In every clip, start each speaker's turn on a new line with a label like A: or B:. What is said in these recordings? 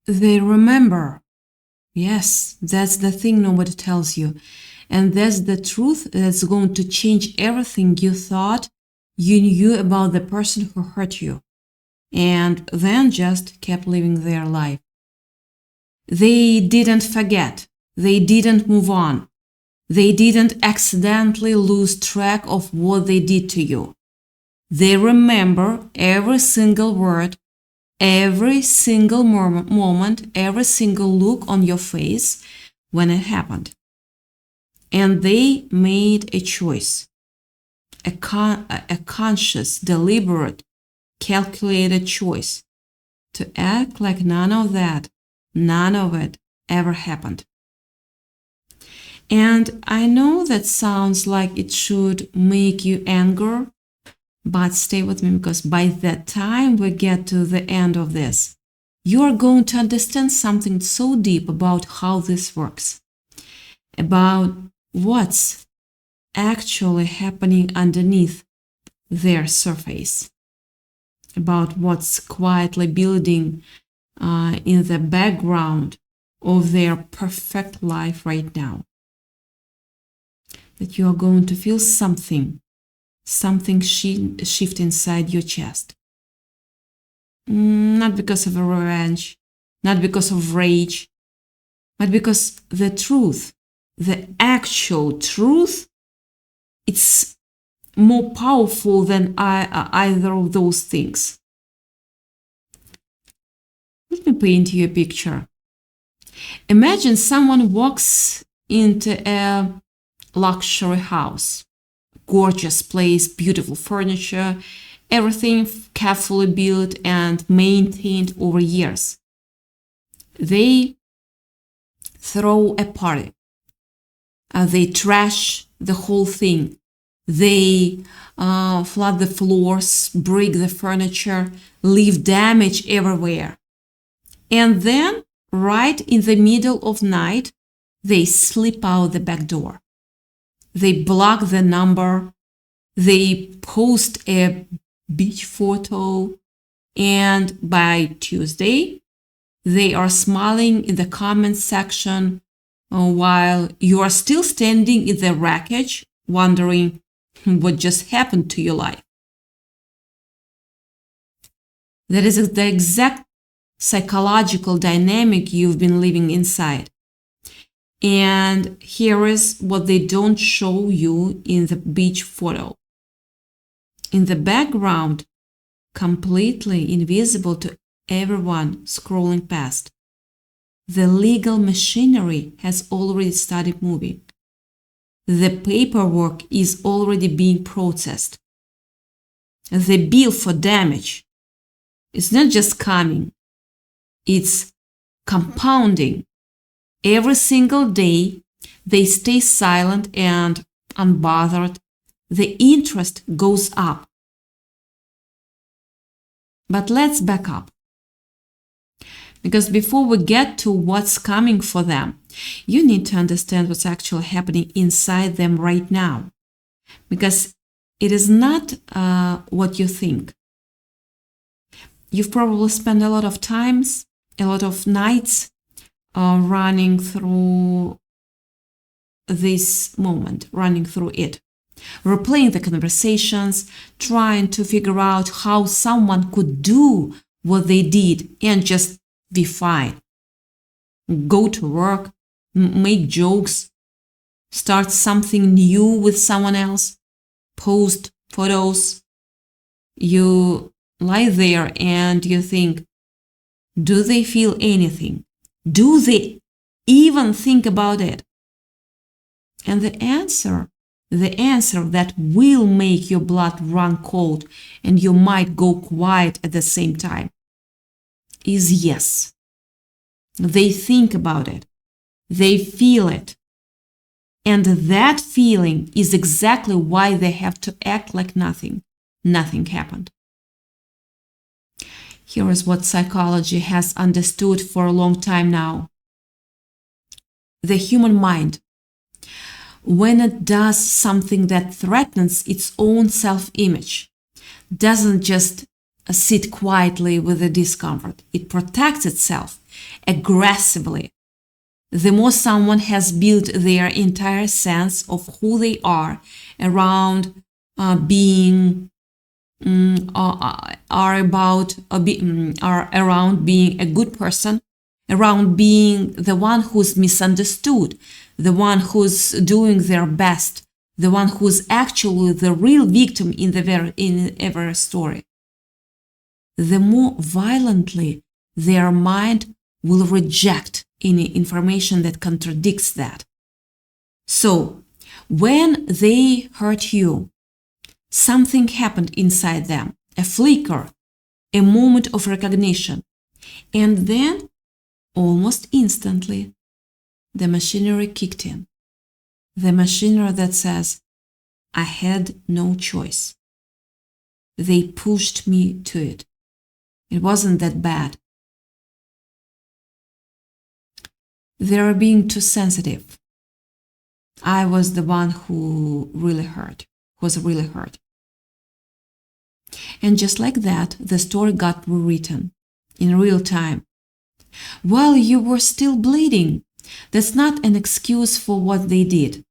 A: They remember. Yes, that's the thing nobody tells you. And that's the truth that's going to change everything you thought you knew about the person who hurt you, and then just kept living their life. They didn't forget. They didn't move on. They didn't accidentally lose track of what they did to you. They remember every single word, every single moment, every single look on your face when it happened. And they made a choice, a conscious, deliberate, calculated choice to act like none of it ever happened. And I know that sounds like it should make you angry, but stay with me, because by the time we get to the end of this, you are going to understand something so deep about how this works, about what's actually happening underneath their surface, about what's quietly building in the background of their perfect life right now. That you are going to feel something shift inside your chest. Not because of revenge, not because of rage, but because the truth, the actual truth, it's more powerful than either of those things. Let me paint you a picture. Imagine someone walks into a luxury house, gorgeous place, beautiful furniture, everything carefully built and maintained over years. They throw a party. They trash the whole thing. They flood the floors, break the furniture, leave damage everywhere. And then, right in the middle of night, they slip out the back door. They block the number. They post a beach photo. And by Tuesday, they are smiling in the comments section while you are still standing in the wreckage, wondering what just happened to your life. That is the exact psychological dynamic you've been living inside. And here is what they don't show you in the beach photo. In the background, completely invisible to everyone scrolling past, the legal machinery has already started moving. The paperwork is already being processed. The bill for damage is not just coming, it's compounding. Every single day, they stay silent and unbothered. The interest goes up. But let's back up. Because before we get to what's coming for them, you need to understand what's actually happening inside them right now. Because it is not what you think. You've probably spent a lot of times, a lot of nights running through this moment, running through it, replaying the conversations, trying to figure out how someone could do what they did and just be fine. Go to work, make jokes, start something new with someone else, post photos. You lie there and you think, do they feel anything? Do they even think about it? And the answer that will make your blood run cold and you might go quiet at the same time is yes. They think about it. They feel it. And that feeling is exactly why they have to act like nothing happened. Here is what psychology has understood for a long time now. The human mind, when it does something that threatens its own self-image, doesn't just sit quietly with the discomfort. It protects itself. aggressively. The more someone has built their entire sense of who they are around being around being a good person, around being the one who's misunderstood, the one who's doing their best, the one who's actually the real victim in every story, the more violently their mind will reject any information that contradicts that. So, when they hurt you, something happened inside them, a flicker, a moment of recognition, and then, almost instantly, the machinery kicked in. The machinery that says, I had no choice. They pushed me to it. It wasn't that bad. They are being too sensitive. I was the one who was really hurt. And just like that, the story got rewritten in real time. While you were still bleeding, that's not an excuse for what they did.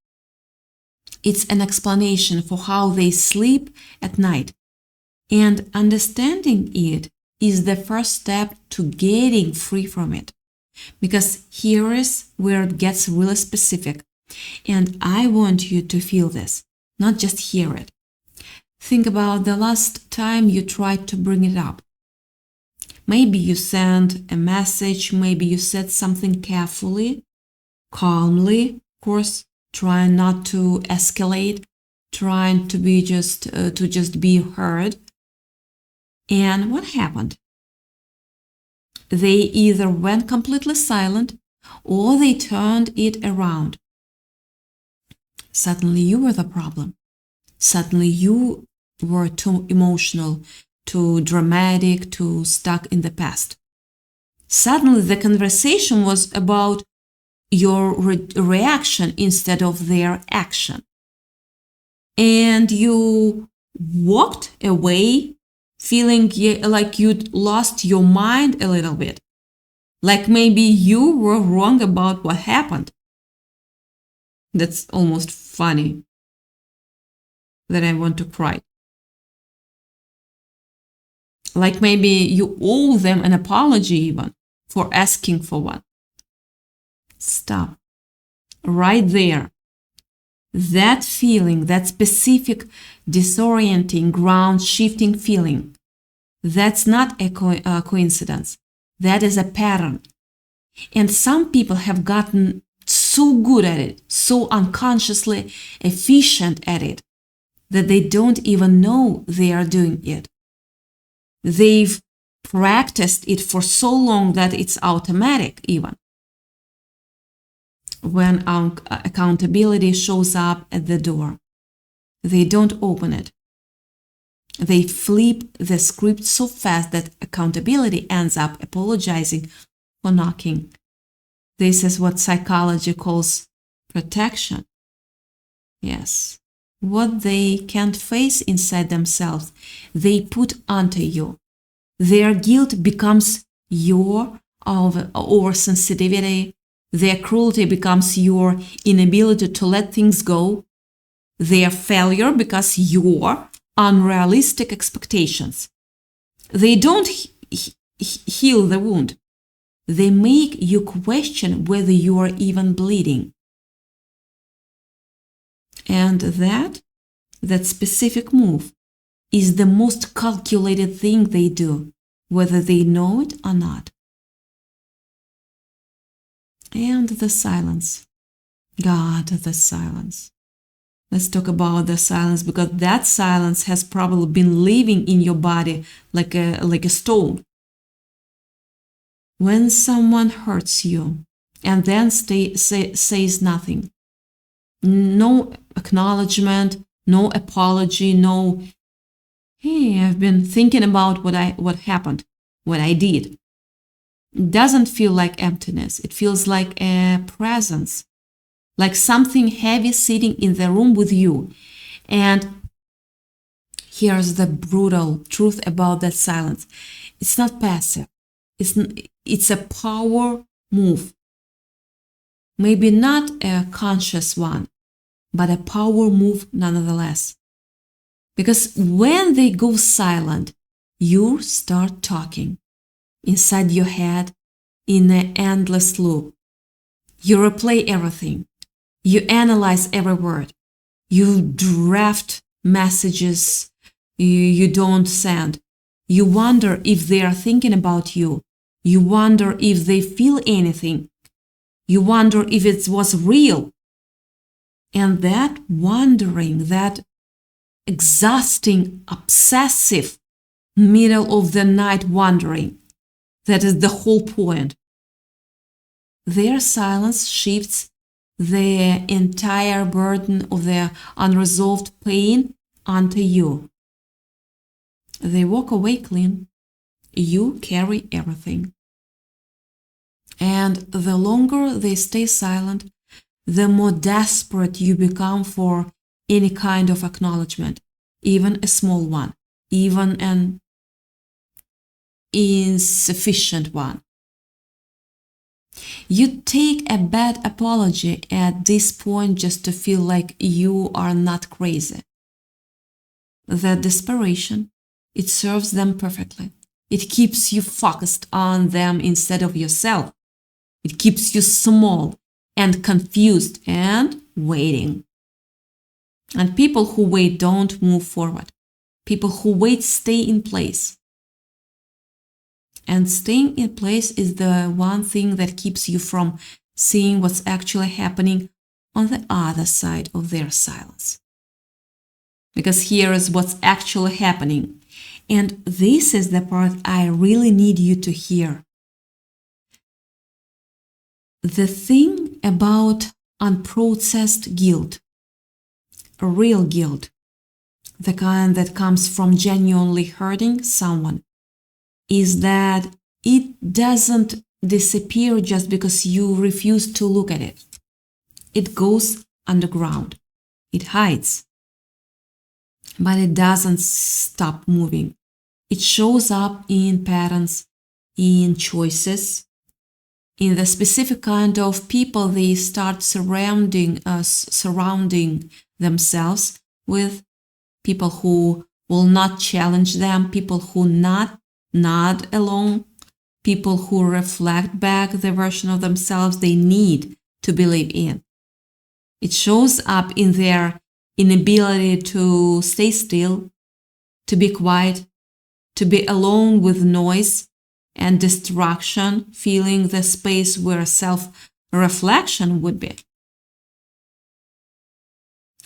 A: It's an explanation for how they sleep at night. And understanding it is the first step to getting free from it. Because here is where it gets really specific. And I want you to feel this, not just hear it. Think about the last time you tried to bring it up. Maybe you sent a message, maybe you said something carefully, calmly, of course, trying not to escalate, trying to be just be heard. And what happened? They either went completely silent or they turned it around. Suddenly you were the problem. Suddenly you were too emotional, too dramatic, too stuck in the past. Suddenly the conversation was about your reaction instead of their action. And you walked away feeling like you'd lost your mind a little bit. Like maybe you were wrong about what happened. That's almost funny that I want to cry. Like maybe you owe them an apology even for asking for one. Stop. Right there. That feeling, that specific disorienting, ground-shifting feeling, that's not a coincidence. That is a pattern. And some people have gotten so good at it, so unconsciously efficient at it, that they don't even know they are doing it. They've practiced it for so long that it's automatic even. When accountability shows up at the door, they don't open it. They flip the script so fast that accountability ends up apologizing for knocking. This is what psychology calls protection. Yes, what they can't face inside themselves, they put onto you. Their guilt becomes your oversensitivity. Their cruelty becomes your inability to let things go. Their failure becomes your unrealistic expectations. They don't heal the wound. They make you question whether you are even bleeding. And that specific move is the most calculated thing they do, whether they know it or not. And the silence. God, the silence. Let's talk about the silence, because that silence has probably been living in your body like a stone. When someone hurts you and then says nothing, no acknowledgement, no apology, no, hey, I've been thinking about what happened, what I did. It doesn't feel like emptiness. It feels like a presence, like something heavy sitting in the room with you. And here's the brutal truth about that silence. It's not passive. It's a power move. Maybe not a conscious one, but a power move nonetheless. Because when they go silent, you start talking inside your head in an endless loop. You replay everything. You analyze every word. You draft messages you don't send. You wonder if they are thinking about you. You wonder if they feel anything. You wonder if it was real. And that wondering, that exhausting, obsessive, middle of the night wondering, that is the whole point. Their silence shifts the entire burden of their unresolved pain onto you. They walk away clean. You carry everything. And the longer they stay silent, the more desperate you become for any kind of acknowledgement, even a small one, even an insufficient one. You take a bad apology at this point just to feel like you are not crazy. That desperation, it serves them perfectly. It keeps you focused on them instead of yourself. It keeps you small and confused and waiting. And people who wait don't move forward. People who wait stay in place. And staying in place is the one thing that keeps you from seeing what's actually happening on the other side of their silence. Because here is what's actually happening. And this is the part I really need you to hear. The thing about unprocessed guilt, real guilt, the kind that comes from genuinely hurting someone, is that it doesn't disappear just because you refuse to look at it. It goes underground. It hides. But it doesn't stop moving. It shows up in patterns, in choices, in the specific kind of people they start surrounding themselves with, people who will not challenge them, people who not alone, people who reflect back the version of themselves they need to believe in. It shows up in their inability to stay still, to be quiet, to be alone with noise and distraction, filling the space where self-reflection would be.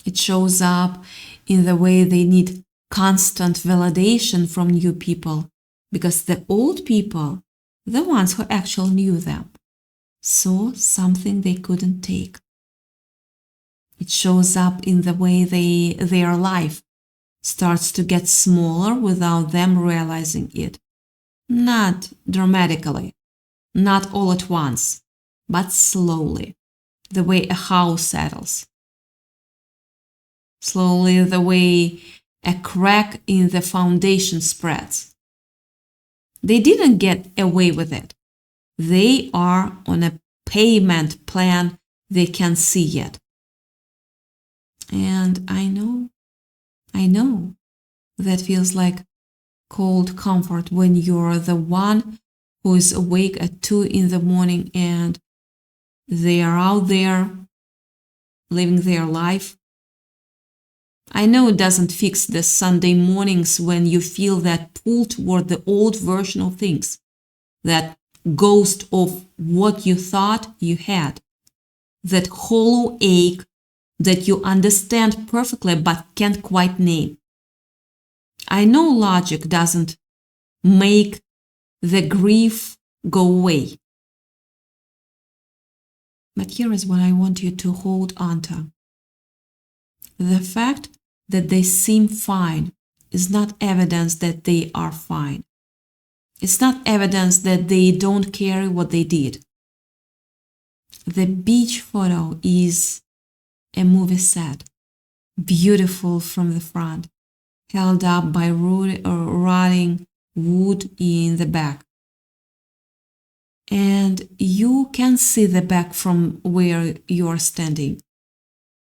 A: It shows up in the way they need constant validation from new people, because the old people, the ones who actually knew them, saw something they couldn't take. It shows up in the way their life starts to get smaller without them realizing it. Not dramatically, not all at once, but slowly, the way a house settles. Slowly, the way a crack in the foundation spreads. They didn't get away with it. They are on a payment plan they can't see yet. And I know that feels like cold comfort when you're the one who is awake at 2 a.m. and they are out there living their life. I know it doesn't fix the Sunday mornings when you feel that pull toward the old version of things, that ghost of what you thought you had, that hollow ache that you understand perfectly but can't quite name. I know logic doesn't make the grief go away. But here is what I want you to hold on to. The fact that they seem fine is not evidence that they are fine. It's not evidence that they don't carry what they did. The beach photo is a movie set, beautiful from the front, held up by rotting wood in the back. and you can see the back from where you are standing,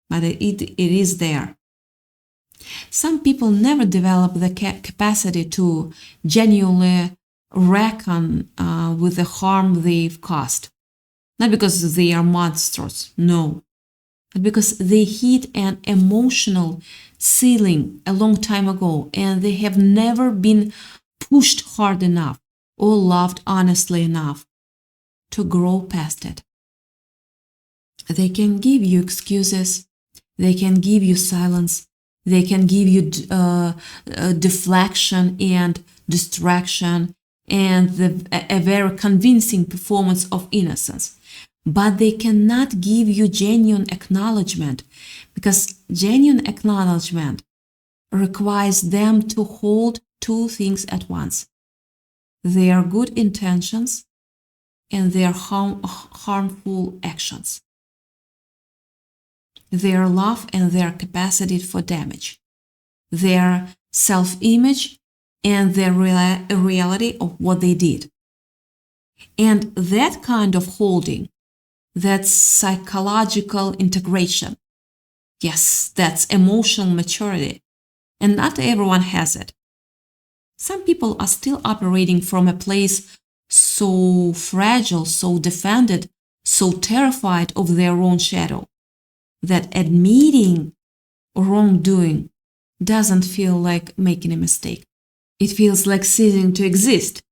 A: but it is there. Some people never develop the capacity to genuinely reckon with the harm they've caused. Not because they are monsters, no, but because they hit an emotional ceiling a long time ago and they have never been pushed hard enough or loved honestly enough to grow past it. They can give you excuses, they can give you silence, they can give you deflection and distraction and a very convincing performance of innocence. But they cannot give you genuine acknowledgement, because genuine acknowledgement requires them to hold two things at once: their good intentions and their harmful actions, their love and their capacity for damage, their self-image and the reality of what they did. And that kind of holding, that's psychological integration. Yes, that's emotional maturity. And not everyone has it. Some people are still operating from a place so fragile, so defended, so terrified of their own shadow, that admitting wrongdoing doesn't feel like making a mistake. It feels like ceasing to exist.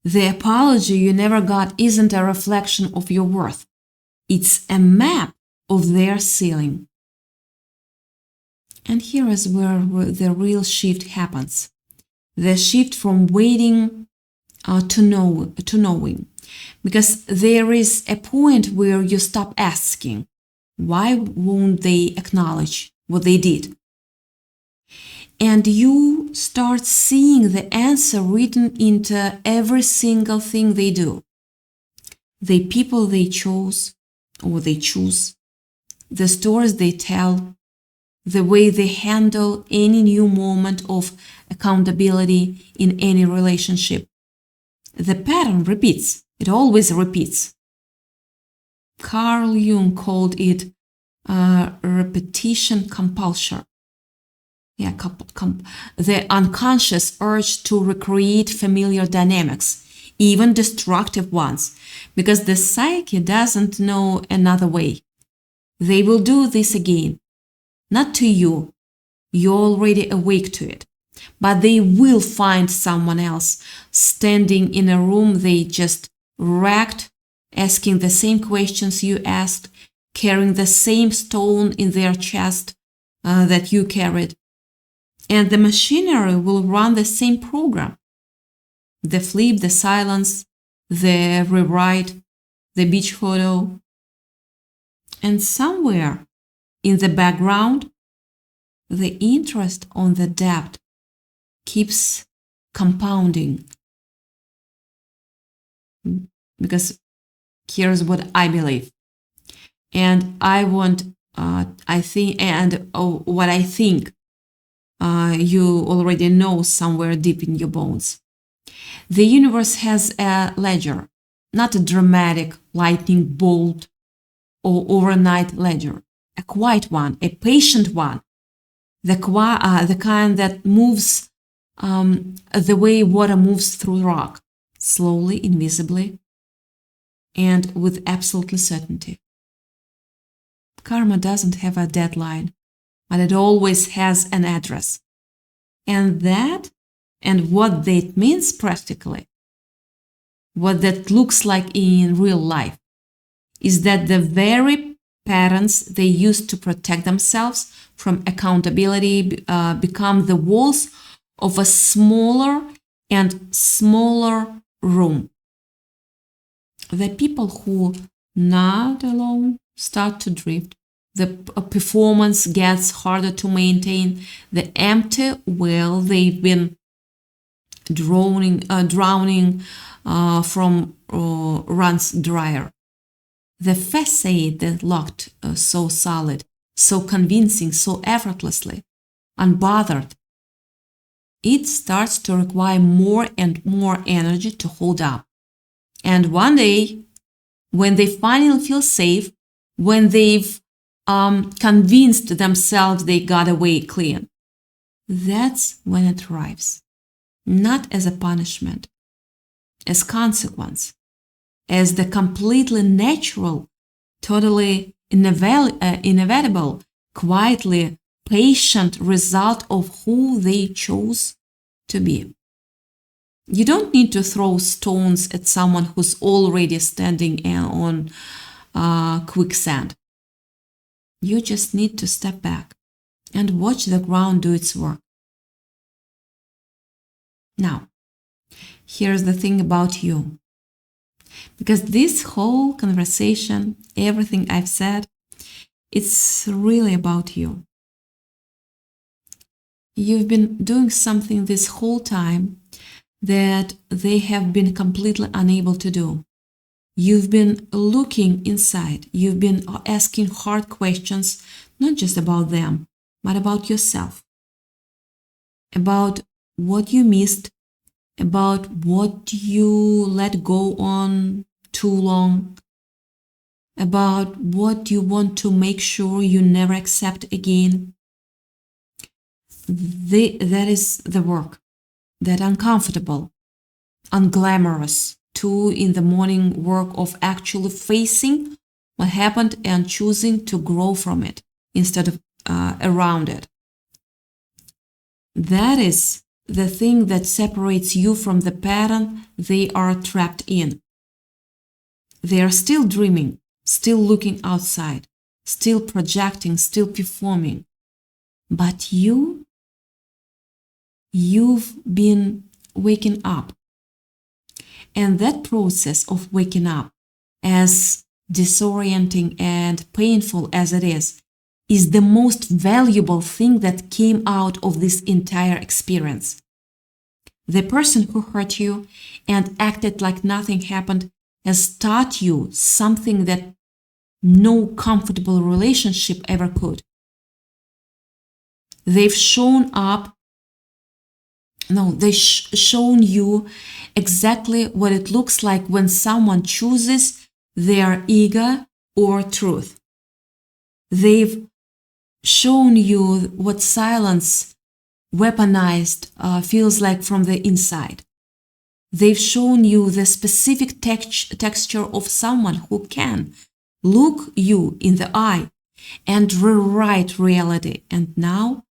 A: The apology you never got isn't a reflection of your worth. It's a map of their ceiling. And here is where the real shift happens. The shift from waiting to knowing. Because there is a point where you stop asking, why won't they acknowledge what they did? And you start seeing the answer written into every single thing they do. The people they chose or they choose, the stories they tell, the way they handle any new moment of accountability in any relationship. The pattern repeats. It always repeats. Carl Jung called it repetition compulsion. The unconscious urge to recreate familiar dynamics, even destructive ones, because the psyche doesn't know another way. They will do this again. Not to you. You're already awake to it. But they will find someone else standing in a room they just wrecked, asking the same questions you asked, carrying the same stone in their chest that you carried. And the machinery will run the same program. The flip, the silence, the rewrite, the beach photo. And somewhere in the background, the interest on the debt keeps compounding. Because here's what I believe. And what I think you already know somewhere deep in your bones. The universe has a ledger, not a dramatic lightning bolt or overnight ledger, a quiet one, a patient one, the kind that moves the way water moves through rock, slowly, invisibly, and with absolute certainty. Karma doesn't have a deadline, but it always has an address. And what that means practically, what that looks like in real life, is that the very patterns they use to protect themselves from accountability become the walls of a smaller and smaller room. The people who not alone start to drift. The performance gets harder to maintain. The empty well they've been drowning from runs drier. The facade that looked so solid, so convincing, so effortlessly, unbothered, it starts to require more and more energy to hold up. And one day, when they finally feel safe, when they've convinced themselves they got away clean, that's when it arrives. Not as a punishment, as consequence, as the completely natural, totally inevitable, quietly patient result of who they chose to be. You don't need to throw stones at someone who's already standing on quicksand. You just need to step back and watch the ground do its work. Now, here's the thing about you. Because this whole conversation, everything I've said, it's really about you. You've been doing something this whole time that they have been completely unable to do. You've been looking inside. You've been asking hard questions, not just about them, but about yourself. About what you missed, about what you let go on too long, about what you want to make sure you never accept again. That is the work, that uncomfortable, unglamorous, 2 in the morning work of actually facing what happened and choosing to grow from it instead of around it. That is the thing that separates you from the pattern they are trapped in. They are still dreaming, still looking outside, still projecting, still performing. But you've been waking up. And that process of waking up, as disorienting and painful as it is the most valuable thing that came out of this entire experience. The person who hurt you and acted like nothing happened has taught you something that no comfortable relationship ever could. They've shown you exactly what it looks like when someone chooses their ego or truth. They've shown you what silence, weaponized, feels like from the inside. They've shown you the specific texture of someone who can look you in the eye and rewrite reality. And now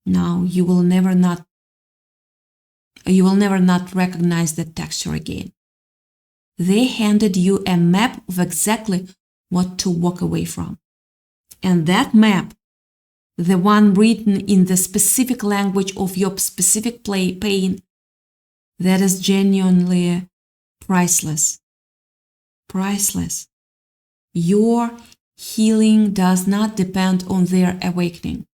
A: you will never not recognize that texture again. They handed you a map of exactly what to walk away from. And that map, the one written in the specific language of your specific pain, that is genuinely priceless. Priceless. Your healing does not depend on their awakening.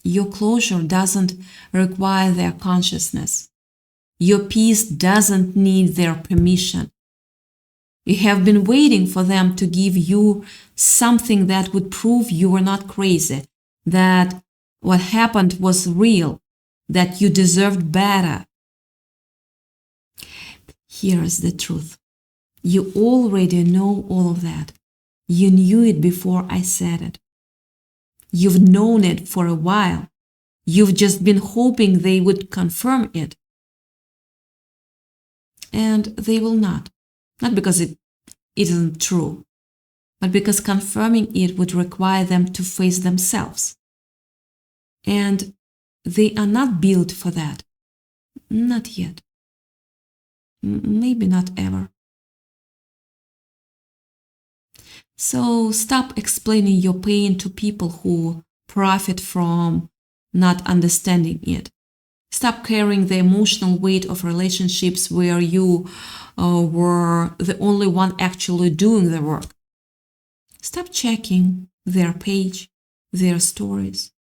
A: Your closure doesn't require their consciousness. Your peace doesn't need their permission. You have been waiting for them to give you something that would prove you were not crazy, that what happened was real, that you deserved better. Here's the truth. You already know all of that. You knew it before I said it. You've known it for a while. You've just been hoping they would confirm it. And they will not. Not because it isn't true, but because confirming it would require them to face themselves. And they are not built for that. Not yet. Maybe not ever. So stop explaining your pain to people who profit from not understanding it. Stop carrying the emotional weight of relationships where you were the only one actually doing the work. Stop checking their page, their stories,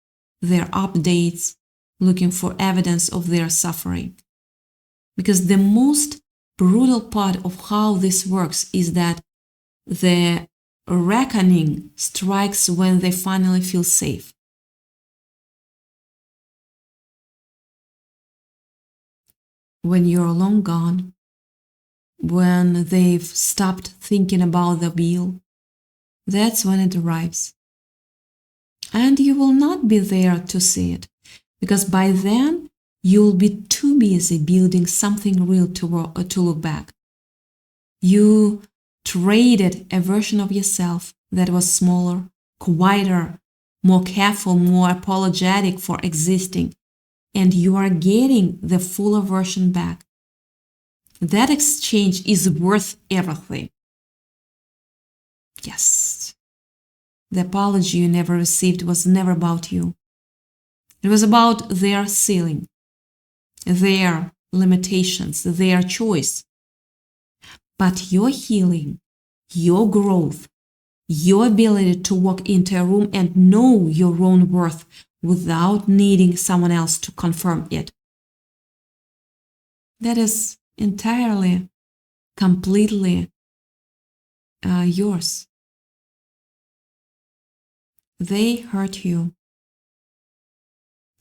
A: their updates, looking for evidence of their suffering. Because the most brutal part of how this works is that the reckoning strikes when they finally feel safe. When you're long gone, when they've stopped thinking about the bill, that's when it arrives. And you will not be there to see it, because by then you'll be too busy building something real to look back. You traded a version of yourself that was smaller, quieter, more careful, more apologetic for existing, and you are getting the fuller version back. That exchange is worth everything. Yes. The apology you never received was never about you. It was about their ceiling, their limitations, their choice. But your healing, your growth, your ability to walk into a room and know your own worth without needing someone else to confirm it, that is entirely, completely yours. They hurt you,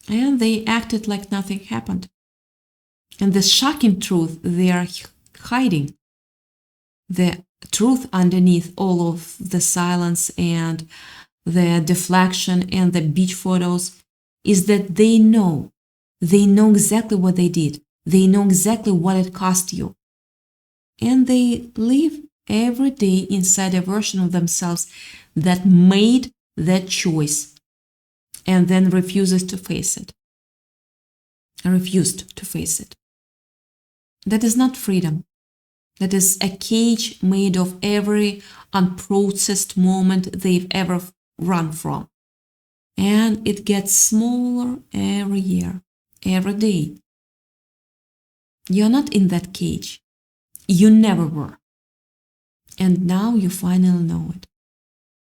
A: and they acted like nothing happened. And the shocking truth they are hiding, the truth underneath all of the silence and the deflection and the beach photos, is that they know exactly what they did. They know exactly what it cost you. And they live every day inside a version of themselves that made that choice and then refuses to face it. Refused to face it. That is not freedom. That is a cage made of every unprocessed moment they've ever run from. And it gets smaller every year, every day. You're not in that cage. You never were. And now you finally know it.